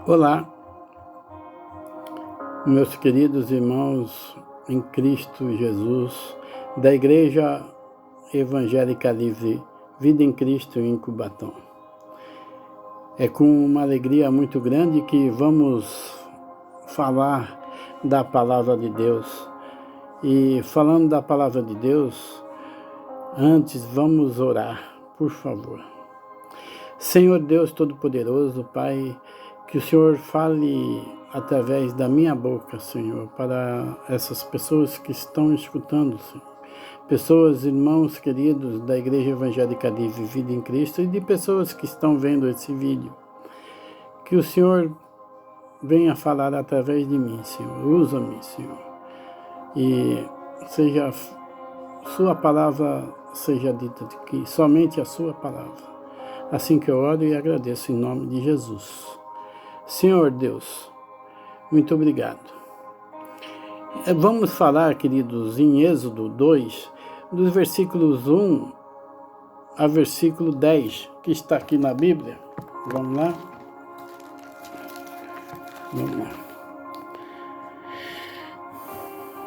Olá, meus queridos irmãos em Cristo Jesus, da Igreja Evangélica Livre, Vida em Cristo em Cubatão. É com uma alegria muito grande que vamos falar da Palavra de Deus. E falando da Palavra de Deus, antes vamos orar, por favor. Senhor Deus Todo-Poderoso, Pai, que o Senhor fale através da minha boca, Senhor, para essas pessoas que estão escutando, Senhor. Pessoas, irmãos queridos da Igreja Evangélica Livre, Vida em Cristo, e de pessoas que estão vendo esse vídeo. Que o Senhor venha falar através de mim, Senhor. Usa-me, Senhor. E seja sua palavra seja dita aqui, somente a sua palavra. Assim que eu oro e agradeço em nome de Jesus. Senhor Deus, muito obrigado. Vamos falar, queridos, em Êxodo 2, dos versículos 1 a versículo 10, que está aqui na Bíblia. Vamos lá? Vamos lá.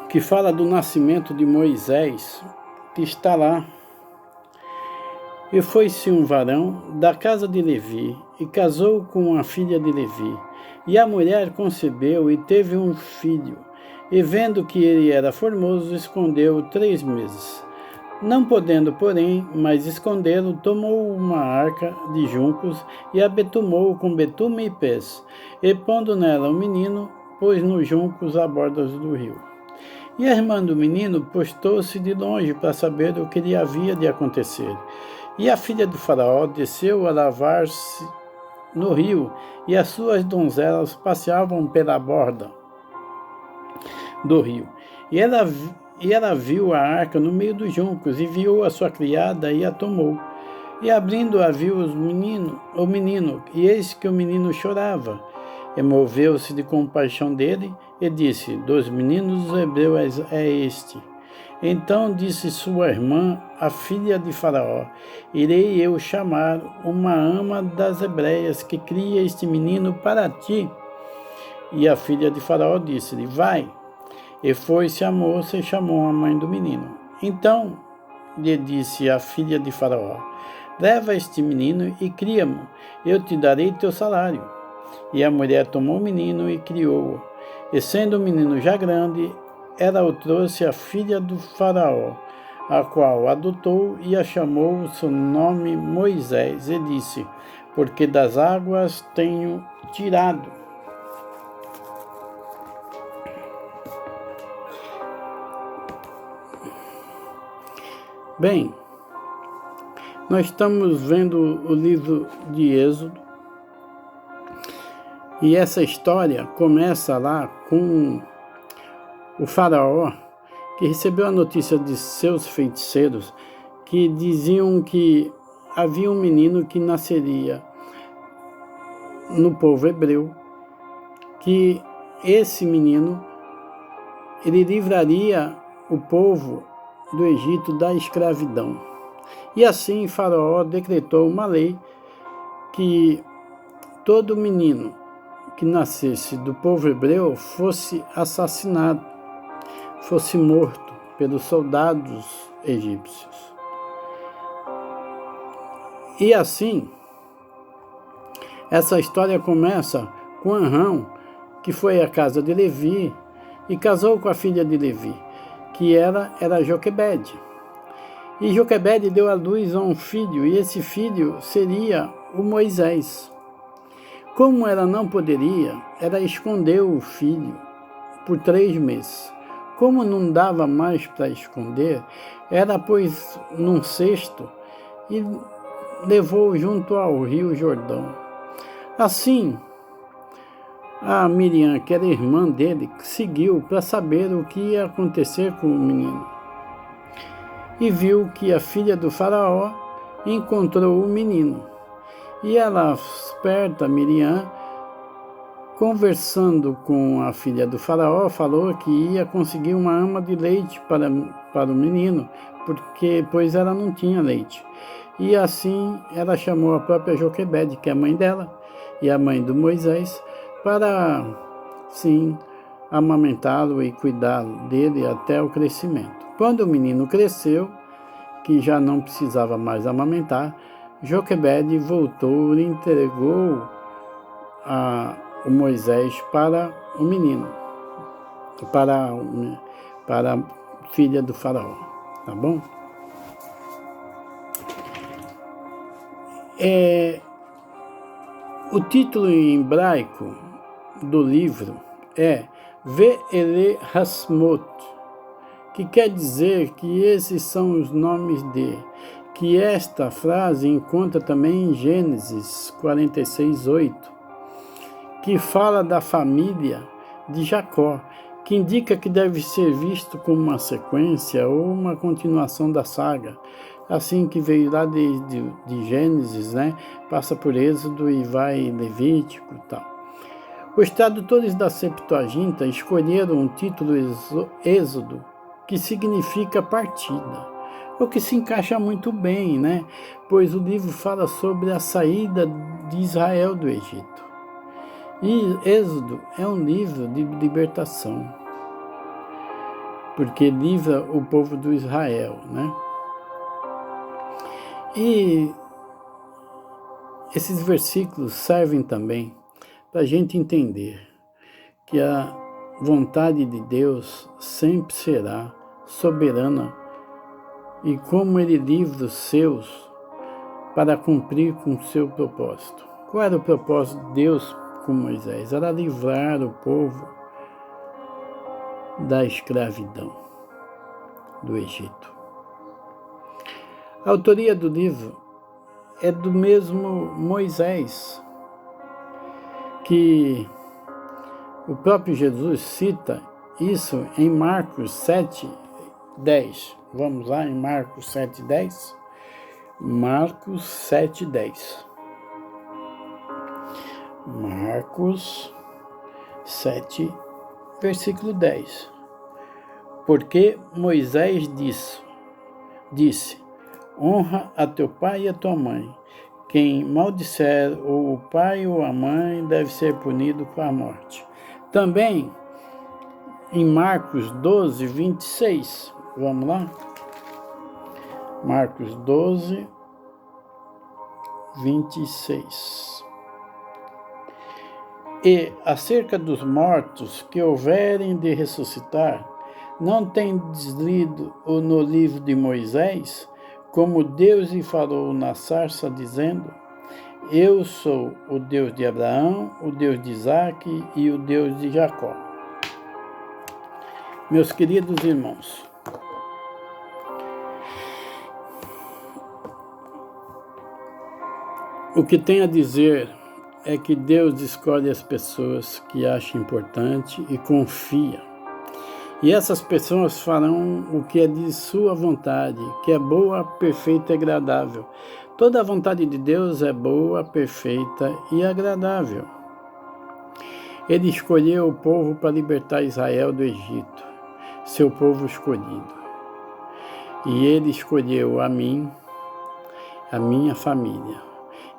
Que fala do nascimento de Moisés, que está lá. E foi-se um varão da casa de Levi, e casou com a filha de Levi. E a mulher concebeu e teve um filho. E vendo que ele era formoso, escondeu 3 meses. Não podendo, porém, mais escondê-lo, tomou uma arca de juncos e a betumou com betume e pés. E pondo nela o menino, pôs nos juncos à borda do rio. E a irmã do menino postou-se de longe para saber o que lhe havia de acontecer. E a filha do faraó desceu a lavar-se no rio, e as suas donzelas passeavam pela borda do rio. E ela viu a arca no meio dos juncos, e viu a sua criada, e a tomou. E abrindo-a viu o menino, e eis que o menino chorava. E moveu-se de compaixão dele, e disse: Dos meninos dos hebreus é este. Então disse sua irmã, a filha de Faraó: Irei eu chamar uma ama das hebreias que cria este menino para ti. E a filha de Faraó disse-lhe: Vai. E foi-se a moça e chamou a mãe do menino. Então lhe disse a filha de Faraó: Leva este menino e cria-mo, eu te darei teu salário. E a mulher tomou o menino e criou-o. E sendo o menino já grande, ela o trouxe à filha do faraó, a qual adotou e a chamou o seu nome Moisés, e disse: Porque das águas tenho tirado. Bem, nós estamos vendo o livro de Êxodo, e essa história começa lá com o faraó, que recebeu a notícia de seus feiticeiros, que diziam que havia um menino que nasceria no povo hebreu, que esse menino, ele livraria o povo do Egito da escravidão. E assim Faraó decretou uma lei que todo menino que nascesse do povo hebreu fosse assassinado, fosse morto pelos soldados egípcios. E assim, essa história começa com Arão, que foi à casa de Levi e casou com a filha de Levi, que era Joquebede. E Joquebede deu à luz a um filho, e esse filho seria o Moisés. Como ela não poderia, ela escondeu o filho por 3 meses. Como não dava mais para esconder, ela pôs num cesto e levou junto ao rio Jordão. Assim, a Miriam, que era irmã dele, seguiu para saber o que ia acontecer com o menino. E viu que a filha do faraó encontrou o menino. E ela, esperta, Miriam, conversando com a filha do faraó, falou que ia conseguir uma ama de leite para o menino, pois ela não tinha leite. E assim ela chamou a própria Joquebede, que é a mãe dela, e a mãe do Moisés, para, sim, amamentá-lo e cuidar dele até o crescimento. Quando o menino cresceu, que já não precisava mais amamentar, Joquebede voltou e entregou o Moisés para o menino, para a filha do faraó, tá bom? O título em hebraico do livro é Ve'ele Hasmot, que quer dizer que esses são os nomes que esta frase encontra também em Gênesis 46:8, que fala da família de Jacó, que indica que deve ser visto como uma sequência ou uma continuação da saga, assim que veio lá de Gênesis, né? Passa por Êxodo e vai Levítico e tal. Os tradutores da Septuaginta escolheram o título Êxodo, que significa partida, o que se encaixa muito bem, né? Pois o livro fala sobre a saída de Israel do Egito. E Êxodo é um livro de libertação, porque livra o povo do Israel, né? E esses versículos servem também para a gente entender que a vontade de Deus sempre será soberana e como Ele livra os seus para cumprir com o seu propósito. Qual era o propósito de Deus com Moisés? Era livrar o povo da escravidão do Egito. A autoria do livro é do mesmo Moisés, que o próprio Jesus cita isso em Marcos 7:10. Vamos lá em Marcos 7:10. Marcos 7:10. Marcos 7, versículo 10. Porque Moisés disse: honra a teu pai e a tua mãe. Quem maldisser ou o pai ou a mãe deve ser punido com a morte. Também em Marcos 12, 26. Vamos lá? Marcos 12, 26. E acerca dos mortos que houverem de ressuscitar, não tendes lido no livro de Moisés, como Deus lhe falou na sarça, dizendo: eu sou o Deus de Abraão, o Deus de Isaque e o Deus de Jacó. Meus queridos irmãos, o que tenho a dizer é que Deus escolhe as pessoas que acha importante e confia. E essas pessoas farão o que é de sua vontade, que é boa, perfeita e agradável. Toda a vontade de Deus é boa, perfeita e agradável. Ele escolheu o povo para libertar Israel do Egito, seu povo escolhido. E ele escolheu a mim, a minha família,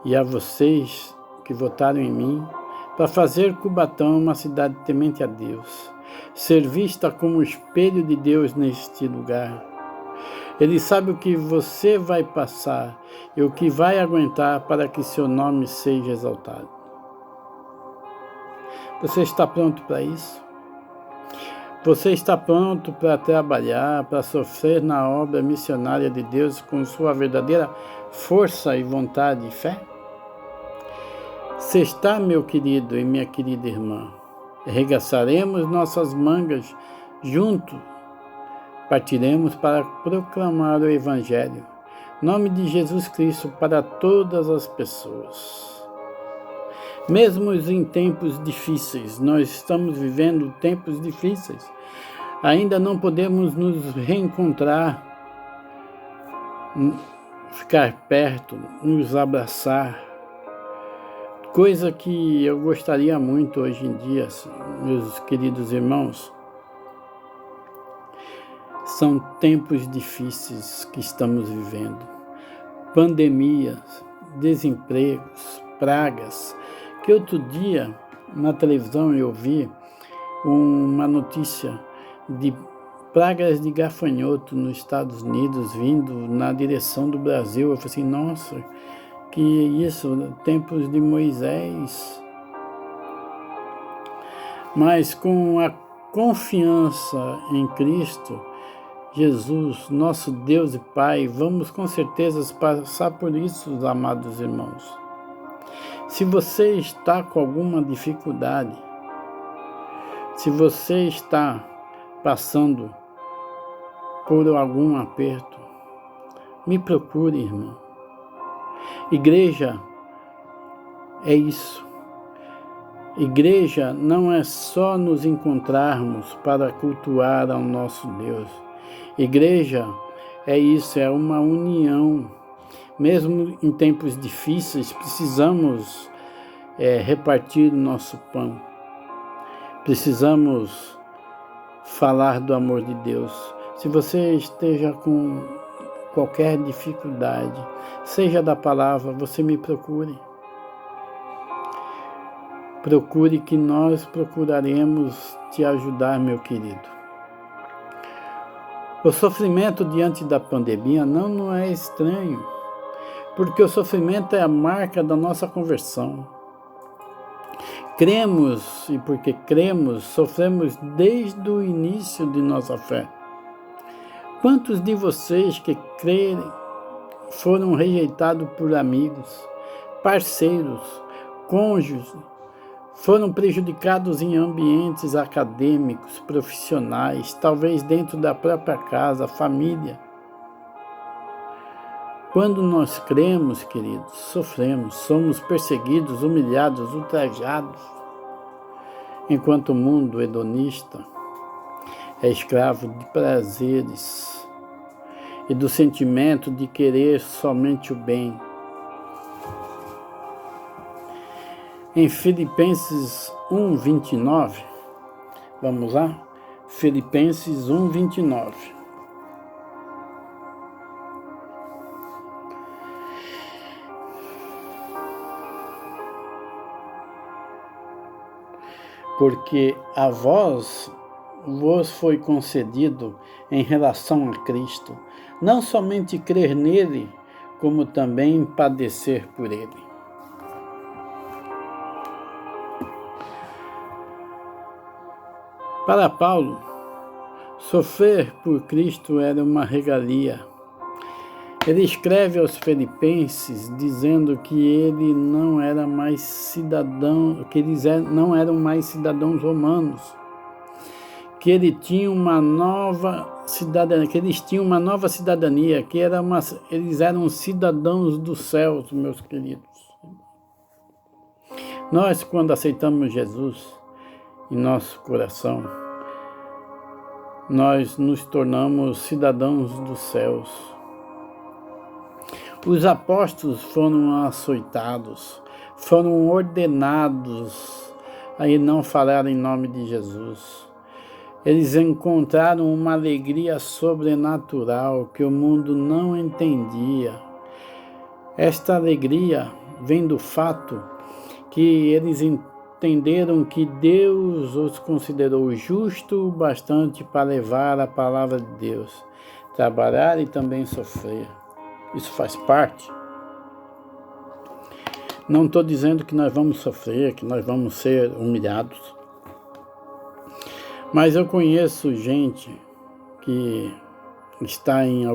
e a vocês que votaram em mim, para fazer Cubatão uma cidade temente a Deus, ser vista como espelho de Deus neste lugar. Ele sabe o que você vai passar e o que vai aguentar para que seu nome seja exaltado. Você está pronto para isso? Você está pronto para trabalhar, para sofrer na obra missionária de Deus com sua verdadeira força e vontade e fé? Se está, meu querido e minha querida irmã, arregaçaremos nossas mangas juntos, partiremos para proclamar o Evangelho, nome de Jesus Cristo para todas as pessoas. Mesmo em tempos difíceis, nós estamos vivendo tempos difíceis, ainda não podemos nos reencontrar, ficar perto, nos abraçar, coisa que eu gostaria muito hoje em dia, meus queridos irmãos. São tempos difíceis que estamos vivendo. Pandemias, desempregos, pragas, que outro dia na televisão eu vi uma notícia de pragas de gafanhoto nos Estados Unidos vindo na direção do Brasil. Eu falei assim, nossa, que isso, tempos de Moisés. Mas com a confiança em Cristo Jesus, nosso Deus e Pai, vamos com certeza passar por isso, amados irmãos. Se você está com alguma dificuldade, se você está passando por algum aperto, me procure, irmão. Igreja é isso. Igreja não é só nos encontrarmos para cultuar ao nosso Deus. Igreja é isso, é uma união. Mesmo em tempos difíceis, precisamos repartir o nosso pão. Precisamos falar do amor de Deus. Se você esteja com qualquer dificuldade, seja da palavra, você me procure. Procure que nós procuraremos te ajudar, meu querido. O sofrimento diante da pandemia não é estranho, porque o sofrimento é a marca da nossa conversão. Cremos, e porque cremos, sofremos desde o início de nossa fé. Quantos de vocês que crerem foram rejeitados por amigos, parceiros, cônjuges, foram prejudicados em ambientes acadêmicos, profissionais, talvez dentro da própria casa, família? Quando nós cremos, queridos, sofremos, somos perseguidos, humilhados, ultrajados, enquanto o mundo hedonista é escravo de prazeres e do sentimento de querer somente o bem. Em Filipenses 1:29, vamos lá? Filipenses 1:29. Porque a vós vos foi concedido em relação a Cristo, não somente crer nele, como também padecer por ele. Para Paulo, sofrer por Cristo era uma regalia. Ele escreve aos Filipenses dizendo que ele não era mais cidadão, que eles não eram mais cidadãos romanos, que ele tinha uma nova cidadania, que eles tinham uma nova cidadania, que eles eram cidadãos dos céus, meus queridos. Nós, quando aceitamos Jesus em nosso coração, nós nos tornamos cidadãos dos céus. Os apóstolos foram açoitados, foram ordenados a não falar em nome de Jesus. Eles encontraram uma alegria sobrenatural que o mundo não entendia. Esta alegria vem do fato que eles entenderam que Deus os considerou justo o bastante para levar a palavra de Deus, trabalhar e também sofrer. Isso faz parte. Não estou dizendo que nós vamos sofrer, que nós vamos ser humilhados. Mas eu conheço gente que estão em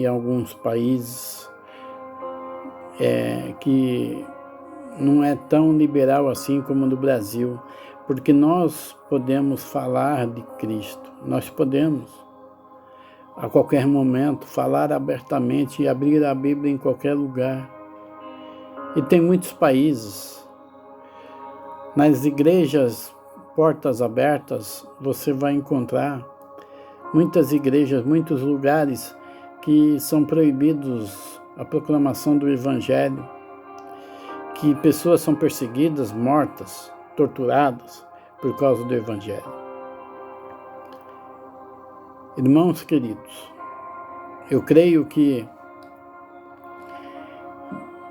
alguns países que não é tão liberal assim como no Brasil, porque nós podemos falar de Cristo, nós podemos a qualquer momento falar abertamente e abrir a Bíblia em qualquer lugar. E tem muitos países, nas igrejas portas abertas, você vai encontrar muitas igrejas, muitos lugares que são proibidos a proclamação do Evangelho, que pessoas são perseguidas, mortas, torturadas por causa do Evangelho. Irmãos queridos, eu creio que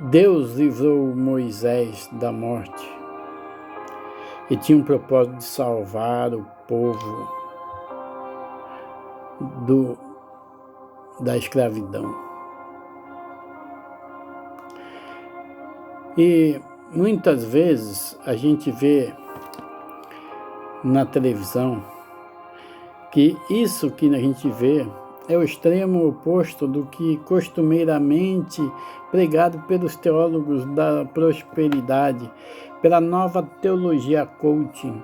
Deus livrou Moisés da morte e tinha um propósito de salvar o povo da escravidão. E muitas vezes a gente vê na televisão que isso que a gente vê é o extremo oposto do que costumeiramente pregado pelos teólogos da prosperidade, pela nova teologia coaching,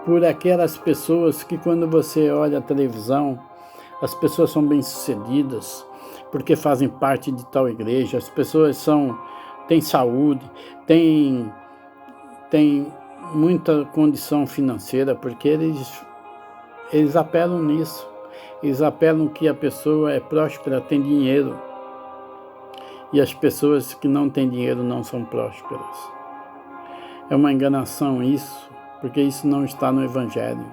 por aquelas pessoas que quando você olha a televisão, as pessoas são bem-sucedidas porque fazem parte de tal igreja, as pessoas têm saúde, têm muita condição financeira, porque eles apelam nisso. Eles apelam que a pessoa é próspera, tem dinheiro. E as pessoas que não têm dinheiro não são prósperas. É uma enganação isso, porque isso não está no Evangelho.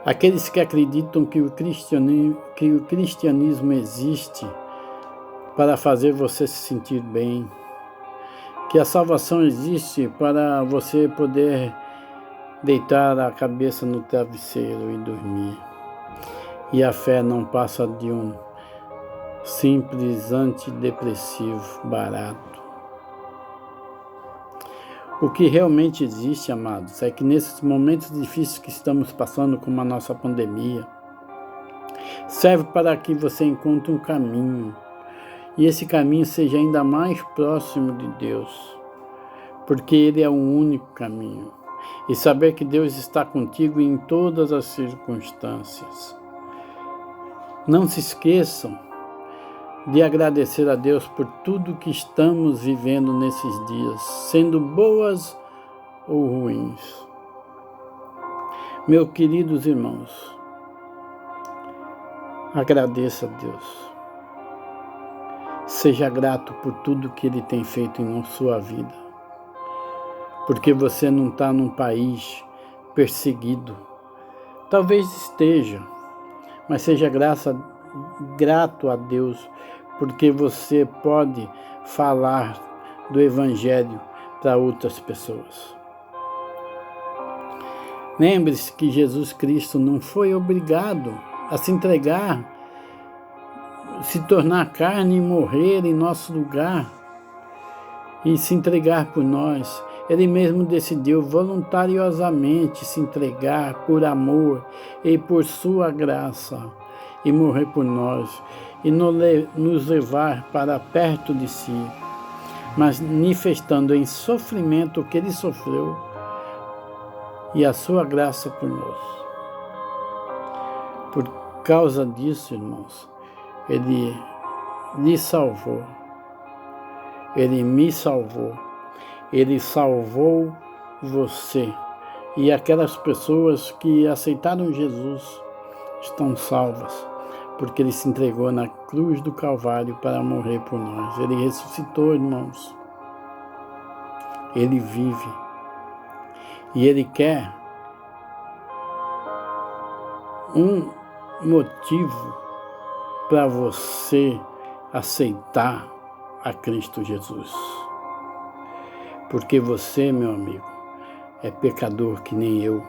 Aqueles que acreditam que o cristianismo existe para fazer você se sentir bem, que a salvação existe para você poder deitar a cabeça no travesseiro e dormir. E a fé não passa de um simples antidepressivo barato. O que realmente existe, amados, é que nesses momentos difíceis que estamos passando, como a nossa pandemia, serve para que você encontre um caminho, e esse caminho seja ainda mais próximo de Deus, porque Ele é o único caminho. E saber que Deus está contigo em todas as circunstâncias. Não se esqueçam de agradecer a Deus por tudo que estamos vivendo nesses dias, sendo boas ou ruins. Meus queridos irmãos, agradeça a Deus. Seja grato por tudo que Ele tem feito em sua vida. Porque você não está num país perseguido. Talvez esteja, mas seja grato a Deus, porque você pode falar do Evangelho para outras pessoas. Lembre-se que Jesus Cristo não foi obrigado a se entregar, se tornar carne e morrer em nosso lugar e se entregar por nós. Ele mesmo decidiu voluntariosamente se entregar por amor e por sua graça e morrer por nós e nos levar para perto de si, manifestando em sofrimento o que ele sofreu e a sua graça por nós. Por causa disso, irmãos, ele lhe salvou, ele me salvou. Ele salvou você. E aquelas pessoas que aceitaram Jesus estão salvas, porque Ele se entregou na cruz do Calvário para morrer por nós. Ele ressuscitou, irmãos. Ele vive. E Ele quer um motivo para você aceitar a Cristo Jesus. Porque você, meu amigo, é pecador que nem eu.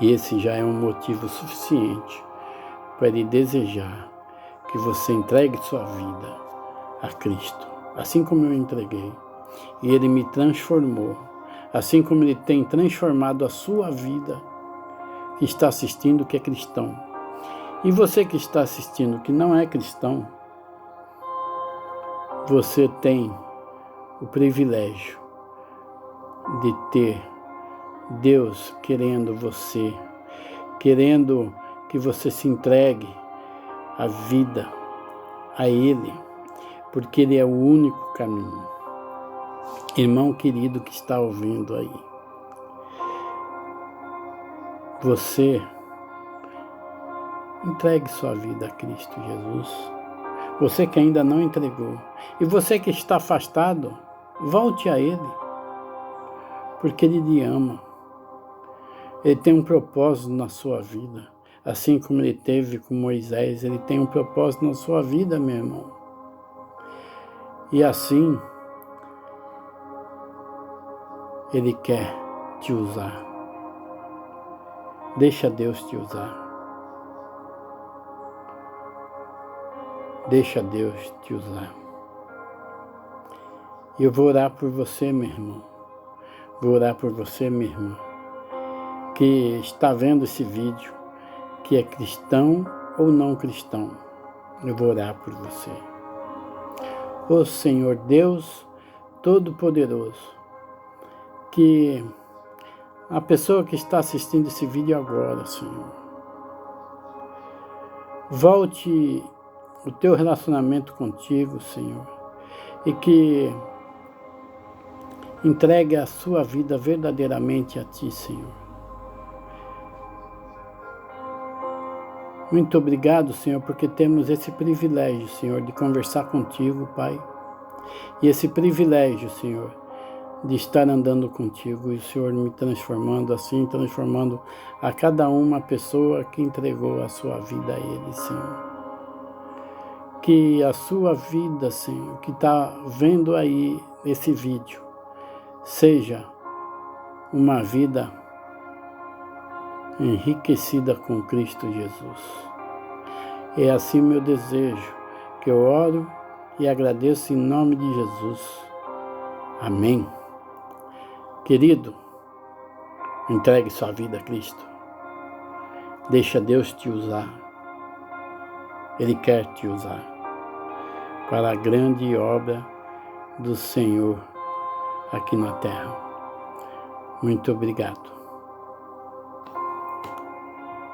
E esse já é um motivo suficiente para Ele desejar que você entregue sua vida a Cristo, assim como eu entreguei. E Ele me transformou, assim como Ele tem transformado a sua vida, que está assistindo, que é cristão. E você que está assistindo, que não é cristão, você tem o privilégio de ter Deus querendo você, querendo que você se entregue a vida a Ele, porque Ele é o único caminho. Irmão querido que está ouvindo aí, você entregue sua vida a Cristo Jesus. Você que ainda não entregou. E você que está afastado, volte a Ele, porque Ele lhe ama. Ele tem um propósito na sua vida. Assim como Ele teve com Moisés, Ele tem um propósito na sua vida, meu irmão. E assim, Ele quer te usar. Deixa Deus te usar. Deixa Deus te usar. E eu vou orar por você, meu irmão. Vou orar por você, minha irmã, que está vendo esse vídeo, que é cristão ou não cristão. Eu vou orar por você. Ó Senhor Deus Todo-Poderoso, que a pessoa que está assistindo esse vídeo agora, Senhor, volte o teu relacionamento contigo, Senhor, e que entregue a sua vida verdadeiramente a Ti, Senhor. Muito obrigado, Senhor, porque temos esse privilégio, Senhor, de conversar contigo, Pai. E esse privilégio, Senhor, de estar andando contigo e o Senhor me transformando assim, transformando a cada uma pessoa que entregou a sua vida a Ele, Senhor. Que a sua vida, Senhor, que está vendo aí esse vídeo, seja uma vida enriquecida com Cristo Jesus. É assim meu desejo, que eu oro e agradeço em nome de Jesus. Amém. Querido, entregue sua vida a Cristo. Deixa Deus te usar. Ele quer te usar para a grande obra do Senhor aqui na terra. Muito obrigado.